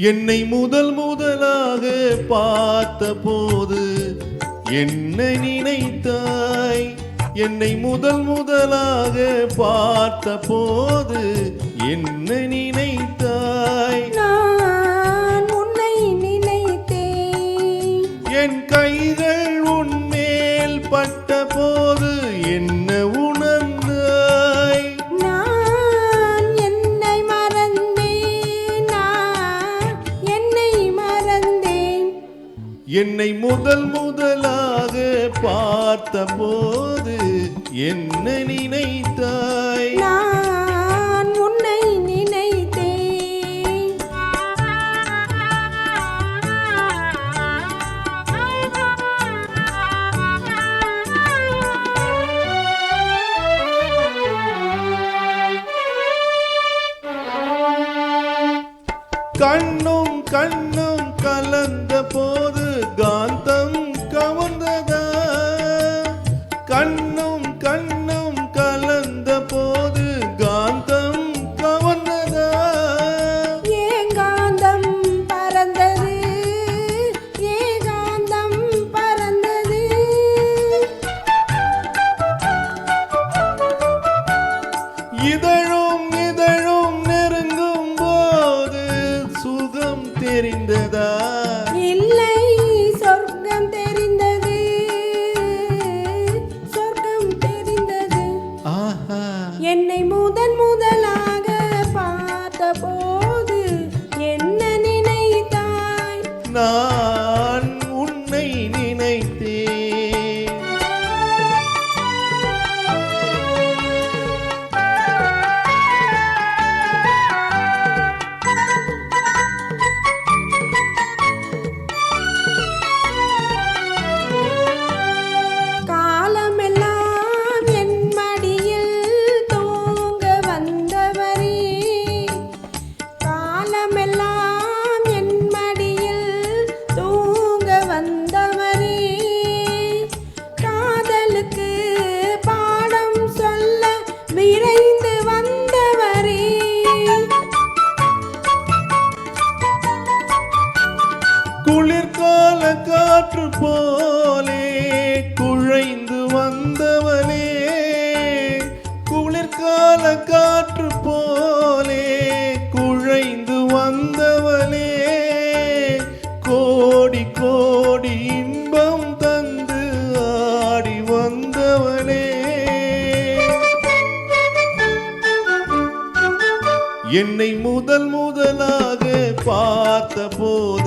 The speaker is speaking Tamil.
என்னை முதல் முதலாக பார்த்த போது என்ன நினைத்தாய்? என்னை முதல் முதலாக பார்த்த போது என்ன நினைத்தாய்? நான் உன்னை நினைத்தேன். என் கைகள் உன்மேல் பட்ட போது என்ன உணர்ந்தாய்? நான் என்னை மறந்தேன். நான் என்னை மறந்தேன். என்னை முதல் முதலாக பார்த்த போது என்ன நினைத்தாய்? நான் உன்னை நினைத்தேன். கண்ணும் கண்ணும் கலந்த போது காந்தம் கவர்ந்ததா? கண்ணும் கண்ணும் கலந்த போது காந்தம் கவர்ந்ததா? ஏகாந்தம் பறந்தது. ஏகாந்தம் பறந்தது. இதழும் இதழும் நெருங்கும் போது சுகம் தெரிந்ததா? இல்லை, சொர்க்கம் தெரிந்தது. சொர்க்கம் தெரிந்தது. ஆஹா, என்னை முதன் முதலாக பார்த்த போது என்ன நினைத்தாய்? நான் உன்னை நினைத்தேன். காலமெல்லாம் என் மடியில் தூங்க வந்தவரே. காலமெல்லாம் என் மடியில் தூங்க வந்தவரே. காதலுக்கு பாடம் சொல்ல விரைந்து வந்தவரே. குளிர்கால காற்று போலே குழைந்து வந்தவனே. குளிர்கால காற்று போலே குழைந்து வந்தவனே. கோடி கோடி இன்பம் தந்து ஆடி வந்தவனே. என்னை முதல் முதலாக பார்த்த போது